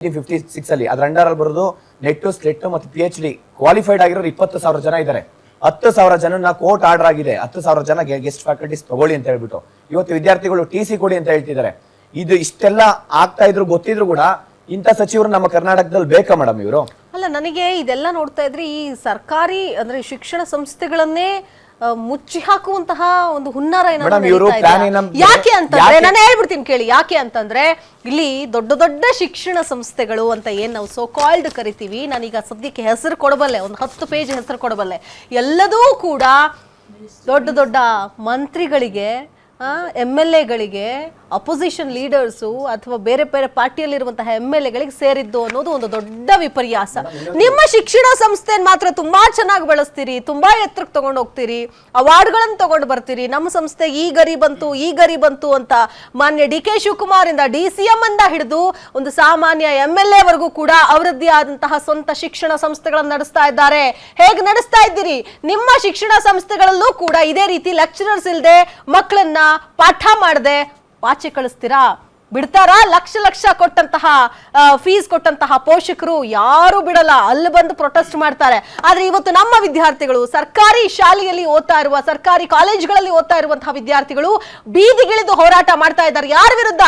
1956 ಅಲ್ಲಿ ಅದ್ರ ಅಂಡರ್ ಅಲ್ಲಿ ಬರೋದು ನೆಟ್ ಸ್ಲೆಟ್ ಮತ್ತು PhD ಕ್ವಾಲಿಫೈಡ್ ಆಗಿರೋರು 20,000 ಜನ ಇದ್ದಾರೆ. 10,000 ಜನನ ಕೋರ್ಟ್ ಆರ್ಡರ್ ಆಗಿದೆ, 10,000 ಜನ ಗೆಸ್ಟ್ ಫ್ಯಾಕಲ್ಟೀಸ್ ತಗೊಳ್ಳಿ ಅಂತ ಹೇಳ್ಬಿಟ್ಟು. ಇವತ್ತು ವಿದ್ಯಾರ್ಥಿಗಳು TC ಕೊಡಿ ಅಂತ ಹೇಳ್ತಿದ್ದಾರೆ. ಇದು ಇಷ್ಟೆಲ್ಲ ಆಗ್ತಾ ಇದ್ರು ಗೊತ್ತಿದ್ರು ಕೂಡ ಇಂಥ ಸಚಿವರು ನಮ್ಮ ಕರ್ನಾಟಕದಲ್ಲಿ ಬೇಕಾ ಮೇಡಮ್ ಇವರು? ಅಲ್ಲ, ನನಗೆ ಇದೆಲ್ಲ ನೋಡ್ತಾ ಇದ್ರೆ ಈ ಸರ್ಕಾರಿ ಅಂದ್ರೆ ಶಿಕ್ಷಣ ಸಂಸ್ಥೆಗಳನ್ನೇ ಮುಚ್ಚಿ ಹಾಕುವಂತಹ ಒಂದು ಹುನ್ನಾರ ಯಾಕೆ ಅಂತಂದ್ರೆ ನಾನು ಹೇಳ್ಬಿಡ್ತೀನಿ ಕೇಳಿ. ಯಾಕೆ ಅಂತಂದ್ರೆ ಇಲ್ಲಿ ದೊಡ್ಡ ದೊಡ್ಡ ಶಿಕ್ಷಣ ಸಂಸ್ಥೆಗಳು ಅಂತ ಏನ್ ನಾವು ಸೋ ಕಾಲ್ಡ್ ಕರಿತೀವಿ, ನಾನೀಗ ಸದ್ಯಕ್ಕೆ ಹೆಸರು ಕೊಡಬಲ್ಲೆ, ಒಂದು 10 ಪೇಜ್ ಹೆಸರು ಕೊಡಬಲ್ಲೆ, ಎಲ್ಲದೂ ಕೂಡ ದೊಡ್ಡ ದೊಡ್ಡ ಮಂತ್ರಿಗಳಿಗೆ, MLA-ಗಳಿಗೆ, ಅಪೋಸಿಷನ್ ಲೀಡರ್ಸು ಅಥವಾ ಬೇರೆ ಬೇರೆ ಪಾರ್ಟಿಯಲ್ಲಿರುವಂತಹ MLA-ಗಳಿಗೆ ಸೇರಿದ್ದು ಅನ್ನೋದು ಒಂದು ದೊಡ್ಡ ವಿಪರ್ಯಾಸ. ನಿಮ್ಮ ಶಿಕ್ಷಣ ಸಂಸ್ಥೆ ಮಾತ್ರ ತುಂಬಾ ಚೆನ್ನಾಗಿ ಬೆಳೆಸ್ತೀರಿ, ತುಂಬಾ ಎತ್ತರಕ್ಕೆ ತಗೊಂಡು ಹೋಗ್ತೀರಿ, ಅವಾರ್ಡ್ಗಳನ್ನು ತಗೊಂಡು ಬರ್ತೀರಿ. ನಮ್ಮ ಸಂಸ್ಥೆ ಈ ಗರಿ ಬಂತು ಅಂತ ಮಾನ್ಯ DK ಶಿವಕುಮಾರ್ ಇಂದ DCM ಇಂದ ಹಿಡಿದು ಒಂದು ಸಾಮಾನ್ಯ MLA ವರೆಗೂ ಕೂಡ ಅವರದ್ದೇ ಆದಂತಹ ಸ್ವಂತ ಶಿಕ್ಷಣ ಸಂಸ್ಥೆಗಳನ್ನು ನಡೆಸ್ತಾ ಇದ್ದಾರೆ. ಹೇಗೆ ನಡೆಸ್ತಾ ಇದ್ದೀರಿ? ನಿಮ್ಮ ಶಿಕ್ಷಣ ಸಂಸ್ಥೆಗಳಲ್ಲೂ ಕೂಡ ಇದೇ ರೀತಿ ಲೆಕ್ಚರರ್ಸ್ ಇಲ್ಲದೆ ಮಕ್ಕಳನ್ನ ಪಾಠ ಮಾಡದೆ ಪಾಚೆ ಕಳಿಸ್ತೀರಾ? ಬಿಡ್ತಾರಾ? ಲಕ್ಷ ಕೊಟ್ಟಂತಹ ಫೀಸ್ ಕೊಟ್ಟಂತಹ ಪೋಷಕರು ಯಾರು ಬಿಡಲ್ಲ, ಅಲ್ಲಿ ಬಂದು ಪ್ರೊಟೆಸ್ಟ್ ಮಾಡ್ತಾರೆ. ಆದ್ರೆ ಇವತ್ತು ನಮ್ಮ ವಿದ್ಯಾರ್ಥಿಗಳು ಸರ್ಕಾರಿ ಶಾಲೆಯಲ್ಲಿ ಓದ್ತಾ ಇರುವ, ಸರ್ಕಾರಿ ಕಾಲೇಜ್ಗಳಲ್ಲಿ ಓದ್ತಾ ಇರುವಂತಹ ವಿದ್ಯಾರ್ಥಿಗಳು ಬೀದಿಗಿಳಿದು ಹೋರಾಟ ಮಾಡ್ತಾ ಇದ್ದಾರೆ. ಯಾರ ವಿರುದ್ಧ?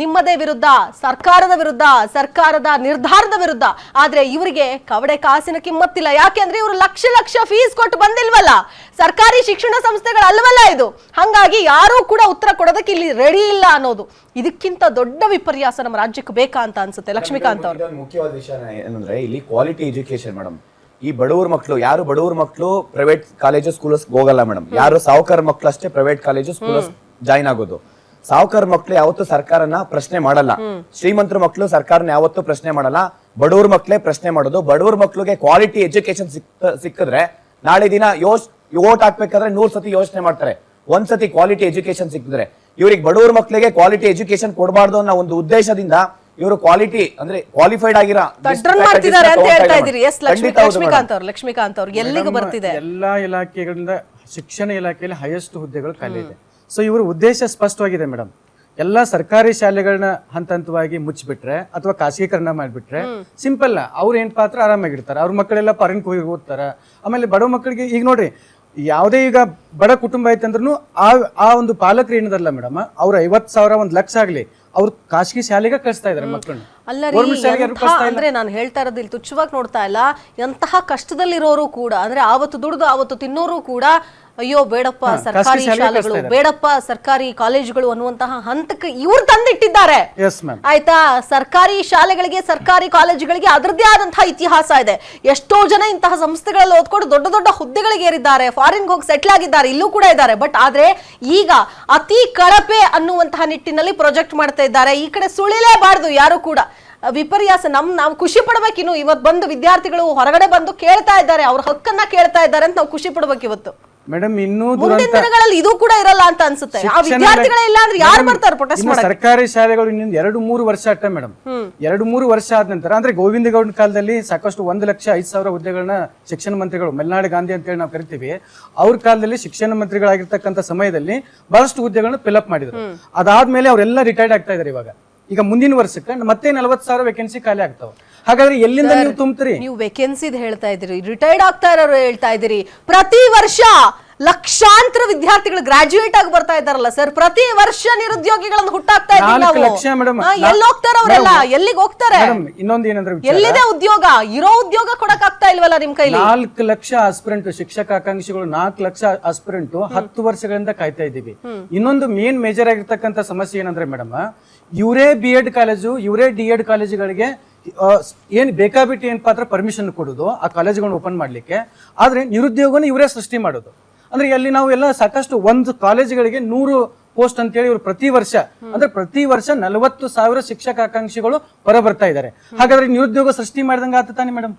ನಿಮ್ಮದೇ ವಿರುದ್ಧ, ಸರ್ಕಾರದ ವಿರುದ್ಧ, ಸರ್ಕಾರದ ನಿರ್ಧಾರದ ವಿರುದ್ಧ. ಆದ್ರೆ ಇವರಿಗೆ ಕವಡೆ ಕಾಸಿನ ಕಿಮ್ಮತ್ತಿಲ್ಲ. ಯಾಕೆ ಅಂದ್ರೆ ಇವರು ಲಕ್ಷ ಫೀಸ್ ಕೊಟ್ಟು ಬಂದಿಲ್ವಲ್ಲ, ಸರ್ಕಾರಿ ಶಿಕ್ಷಣ ಸಂಸ್ಥೆಗಳಲ್ವಲ್ಲ ಇದು. ಹಂಗಾಗಿ ಯಾರೂ ಕೂಡ ಉತ್ತರ ಕೊಡೋದಕ್ಕೆ ಇಲ್ಲಿ ರೆಡಿ ಇಲ್ಲ ಅನ್ನೋದು ಇದಕ್ಕಿಂತ ದೊಡ್ಡ ವಿಪರ್ಯಾಸ ನಮ್ಮ ರಾಜ್ಯಕ್ಕೆ ಬೇಕಾ ಅಂತ ಅನ್ಸುತ್ತೆ. ಲಕ್ಷ್ಮೀಕಾಂತ್ ಅವರು, ಮುಖ್ಯವಾದ ವಿಷಯ ಏನಂದ್ರೆ ಇಲ್ಲಿ ಕ್ವಾಲಿಟಿ ಎಜುಕೇಶನ್ ಮೇಡಮ್. ಈ ಬಡವರ ಮಕ್ಕಳು ಪ್ರೈವೇಟ್ ಕಾಲೇಜು ಸ್ಕೂಲ್ಸ್ ಹೋಗಲ್ಲ ಮೇಡಮ್. ಯಾರು ಸಾವುಕಾರ ಮಕ್ಕಳು ಅಷ್ಟೇ ಪ್ರೈವೇಟ್ ಕಾಲೇಜು ಸ್ಕೂಲ್ಸ್ ಜಾಯ್ನ್ ಆಗೋದು. ಸಾವುಕಾರ ಮಕ್ಕಳು ಯಾವತ್ತೂ ಸರ್ಕಾರನ ಪ್ರಶ್ನೆ ಮಾಡಲ್ಲ, ಶ್ರೀಮಂತರ ಮಕ್ಕಳು ಸರ್ಕಾರನ ಯಾವತ್ತೂ ಪ್ರಶ್ನೆ ಮಾಡಲ್ಲ, ಬಡವ್ರ ಮಕ್ಕಳೇ ಪ್ರಶ್ನೆ ಮಾಡೋದು. ಬಡವ್ರ ಮಕ್ಕಳಿಗೆ ಕ್ವಾಲಿಟಿ ಎಜುಕೇಶನ್ ಸಿಕ್ಕಿದ್ರೆ ನಾಳೆ ದಿನ ಓಟ್ ಹಾಕ್ಬೇಕಾದ್ರೆ 100 ಸತಿ ಯೋಚನೆ ಮಾಡ್ತಾರೆ. ಒಂದ್ಸತಿ ಕ್ವಾಲಿಟಿ ಎಜುಕೇಶನ್ ಸಿಕ್ಕಿದ್ರೆ. ಇವ್ರಿಗೆ ಬಡವ್ರ ಮಕ್ಕಳಿಗೆ ಕ್ವಾಲಿಟಿ ಎಜುಕೇಶನ್ ಕೊಡಬಾರ್ದು ಅನ್ನೋ ಒಂದು ಉದ್ದೇಶದಿಂದ ಇವರು ಕ್ವಾಲಿಟಿ ಅಂದ್ರೆ ಕ್ವಾಲಿಫೈಡ್ ಆಗಿರೋ ಲಕ್ಷ್ಮೀಕಾಂತ್ ಅವ್ರು ಎಲ್ಲಿಗೂ ಬರ್ತಿದೆ. ಎಲ್ಲಾ ಇಲಾಖೆಗಳಿಂದ ಶಿಕ್ಷಣ ಇಲಾಖೆಯಲ್ಲಿ ಹೈಯೆಸ್ಟ್ ಹುದ್ದೆಗಳು ಖಾಲಿ ಇದೆ. ಸೊ ಇವ್ರ ಉದ್ದೇಶ ಸ್ಪಷ್ಟವಾಗಿದೆ ಮೇಡಮ್. ಎಲ್ಲಾ ಸರ್ಕಾರಿ ಶಾಲೆಗಳನ್ನ ಹಂತವಾಗಿ ಮುಚ್ಚಿಬಿಟ್ರೆ ಅಥವಾ ಖಾಸಗೀಕರಣ ಮಾಡಿಬಿಟ್ರೆ ಸಿಂಪಲ್, ಅವ್ರ ಏನ್ ಪಾತ್ರ ಆರಾಮಾಗಿರ್ತಾರೆ. ಅವ್ರ ಮಕ್ಕಳೆಲ್ಲ ಫಾರಿನ್ ಹೋಗಿ ಓದ್ತಾರ. ಆಮೇಲೆ ಬಡ ಮಕ್ಕಳಿಗೆ ಈಗ ನೋಡ್ರಿ, ಯಾವುದೇ ಈಗ ಬಡ ಕುಟುಂಬ ಐತಂದ್ರೂ ಆ ಒಂದು ಪಾಲಕರು ಏನದಲ್ಲ ಮೇಡಮ್, ಅವ್ರ 50,000 1 ಲಕ್ಷ ಆಗ್ಲಿ ಅವ್ರು ಖಾಸಗಿ ಶಾಲೆಗೆ ಕಳಿಸ್ತಾ ಇದಾರೆ ಮಕ್ಕಳನ್ನ. ಅಂದ್ರೆ ನಾನು ಹೇಳ್ತಾ ಇರೋದು ಇಲ್ಲಿ ತುಚ್ಛವಾಗಿ ನೋಡ್ತಾ ಇಲ್ಲ. ಎಂತಹ ಕಷ್ಟದಲ್ಲಿರೋರು ಕೂಡ, ಅಂದ್ರೆ ಆವತ್ತು ದುಡಿದು ಆವತ್ತು ತಿನ್ನೋರು ಕೂಡ ಅಯ್ಯೋ ಬೇಡಪ್ಪ ಸರ್ಕಾರಿ ಶಾಲೆಗಳು, ಬೇಡಪ್ಪ ಸರ್ಕಾರಿ ಕಾಲೇಜುಗಳು ಅನ್ನುವಂತಹ ಹಂತಕ್ಕೆ ಇವ್ರು ತಂದಿಟ್ಟಿದ್ದಾರೆ. ಆಯ್ತಾ? ಸರ್ಕಾರಿ ಶಾಲೆಗಳಿಗೆ, ಸರ್ಕಾರಿ ಕಾಲೇಜುಗಳಿಗೆ ಅದರದ್ದೇ ಆದಂತಹ ಇತಿಹಾಸ ಇದೆ. ಎಷ್ಟೋ ಜನ ಇಂತಹ ಸಂಸ್ಥೆಗಳಲ್ಲಿ ಓದ್ಕೊಂಡು ದೊಡ್ಡ ದೊಡ್ಡ ಹುದ್ದೆಗಳಿಗೆ ಏರಿದ್ದಾರೆ, ಫಾರಿನ್ ಹೋಗಿ ಸೆಟ್ಲ್ ಆಗಿದ್ದಾರೆ, ಇಲ್ಲೂ ಕೂಡ ಇದ್ದಾರೆ. ಬಟ್ ಆದ್ರೆ ಈಗ ಅತಿ ಕಳಪೆ ಅನ್ನುವಂತಹ ನಿಟ್ಟಿನಲ್ಲಿ ಪ್ರೊಜೆಕ್ಟ್ ಮಾಡ್ತಾ ಇದ್ದಾರೆ. ಈ ಕಡೆ ಸುಳಿಲೇಬಾರ್ದು ಯಾರು ಕೂಡ. ವಿಪರ್ಯಾಸ. ನಾವು ಖುಷಿ ಪಡ್ಬೇಕಿನ್ನು. ಇವತ್ತು ಬಂದು ವಿದ್ಯಾರ್ಥಿಗಳು ಹೊರಗಡೆ ಬಂದು ಕೇಳ್ತಾ ಇದ್ದಾರೆ, ಅವ್ರ ಹಕ್ಕನ್ನ ಕೇಳ್ತಾ ಇದ್ದಾರೆ ಅಂತ ನಾವು ಖುಷಿ ಪಡ್ಬೇಕು ಇವತ್ತು. ಮೇಡಮ್ ಇನ್ನೂ ಮುಂದಿನ ದಿನಗಳಲ್ಲಿ ಇದು ಕೂಡ ಇರಲ್ಲ ಅಂತ ಅನ್ಸುತ್ತೆ. ಆ ವಿದ್ಯಾರ್ಥಿಗಳೇ ಇಲ್ಲ ಅಂದ್ರೆ ಯಾರು ಬರ್ತಾರೆ ಪ್ರೊಟೆಸ್ಟ್ ಮಾಡಕ್ಕೆ? ಸರ್ಕಾರಿ ಶಾಲೆಗಳು ಇನ್ನೊಂದು 2-3 ವರ್ಷ ಅಟ್ಟ ಮೇಡಮ್. 2-3 ವರ್ಷ ಆದ ನಂತರ ಅಂದ್ರೆ ಗೋವಿಂದ ಗೌಡ ಕಾಲದಲ್ಲಿ ಸಾಕಷ್ಟು 1,05,000 ಹುದ್ದೆಗಳನ್ನ ಶಿಕ್ಷಣ ಮಂತ್ರಿಗಳು, ಮಲ್ನಾಡು ಗಾಂಧಿ ಅಂತ ಹೇಳಿ ನಾವು ಕರಿತೀವಿ, ಅವ್ರ ಕಾಲದಲ್ಲಿ ಶಿಕ್ಷಣ ಮಂತ್ರಿಗಳಾಗಿರ್ತಕ್ಕಂಥ ಸಮಯದಲ್ಲಿ ಬಹಳಷ್ಟು ಹುದ್ದೆಗಳನ್ನ ಫಿಲ್ಅಪ್ ಮಾಡಿದ್ರು. ಅದಾದ್ಮೇಲೆ ಅವರೆಲ್ಲ ರಿಟೈರ್ಡ್ ಆಗ್ತಾ ಇದಾರೆ. ಈಗ ಮುಂದಿನ ವರ್ಷಕ್ಕೆ ಮತ್ತೆ 40,000 ವೇಕೆನ್ಸಿ ಖಾಲಿ ಆಗ್ತಾವ. ಹಾಗಾದ್ರೆ ಎಲ್ಲಿಂದ ನೀವು ತುಂಬ್ತೀರಿ? ನೀವು ವೇಕೆನ್ಸಿ ಹೇಳ್ತಾ ಇದ್ದೀರಿ, ರಿಟೈರ್ಡ್ ಆಗ್ತಾ ಇರೋರು ಹೇಳ್ತಾ ಇದ್ದೀರಿ. ಪ್ರತಿ ವರ್ಷ ಲಕ್ಷಾಂತರ ವಿದ್ಯಾರ್ಥಿಗಳು ಗ್ರಾಜುಯೇಟ್ ಆಗಿ ಬರ್ತಾ ಇದ್ದಾರಲ್ಲ ಸರ್. ಪ್ರತಿ ವರ್ಷ ನಿರುದ್ಯೋಗಿಗಳನ್ನು ಹುಟ್ಟಾಕ್ತಾ ಇದ್ದೀವಿ ನಾವು. ಎಲ್ಲಿ ಹೋಗ್ತಾರೆ ಅವರೆಲ್ಲ? ಎಲ್ಲಿಗೆ ಹೋಗ್ತಾರೆ? ಇನ್ನೊಂದು ಏನಂದ್ರೆ, ಎಲ್ಲಿದೆ ಉದ್ಯೋಗ? ಇರೋ ಉದ್ಯೋಗ ಕೊಡಕ್ ಆಗ್ತಾ ಇಲ್ವಲ್ಲ ನಿಮ್ ಕೈಲಿ. 4 ಲಕ್ಷ ಆಸ್ಪಿರೆಂಟ್ ಶಿಕ್ಷಕ ಆಕಾಂಕ್ಷಿಗಳು, 4 ಲಕ್ಷ ಆಸ್ಪಿರೆಂಟ್ 10 ವರ್ಷಗಳಿಂದ ಕಾಯ್ತಾ ಇದ್ದೀವಿ. ಇನ್ನೊಂದು ಮೇನ್ ಮೇಜರ್ ಆಗಿರ್ತಕ್ಕಂಥ ಸಮಸ್ಯೆ ಏನಂದ್ರೆ ಮೇಡಮ್, ಇವರೇ B.Ed ಕಾಲೇಜು, ಇವರೇ D.Ed ಕಾಲೇಜುಗಳಿಗೆ ಏನ್ ಬೇಕಾಬಿಟ್ಟು ಏನ್ ಪಾತ್ರ ಪರ್ಮಿಷನ್ ಕೊಡುದು ಆ ಕಾಲೇಜುಗಳನ್ನ ಓಪನ್ ಮಾಡ್ಲಿಕ್ಕೆ. ಆದ್ರೆ ನಿರುದ್ಯೋಗನ ಇವರೇ ಸೃಷ್ಟಿ ಮಾಡೋದು. ಅಂದ್ರೆ ಅಲ್ಲಿ ನಾವು ಎಲ್ಲ ಸಾಕಷ್ಟು ಒಂದು ಕಾಲೇಜುಗಳಿಗೆ 100 ಪೋಸ್ಟ್ ಅಂತ ಹೇಳಿ ಇವರು ಪ್ರತಿ ವರ್ಷ 40,000 ಶಿಕ್ಷಕ ಆಕಾಂಕ್ಷಿಗಳು ಹೊರ ಬರ್ತಾ ಇದ್ದಾರೆ. ಹಾಗಾದ್ರೆ ನಿರುದ್ಯೋಗ ಸೃಷ್ಟಿ ಮಾಡಿದಂಗ ಆತ ತಾನೆ ಮೇಡಮ್.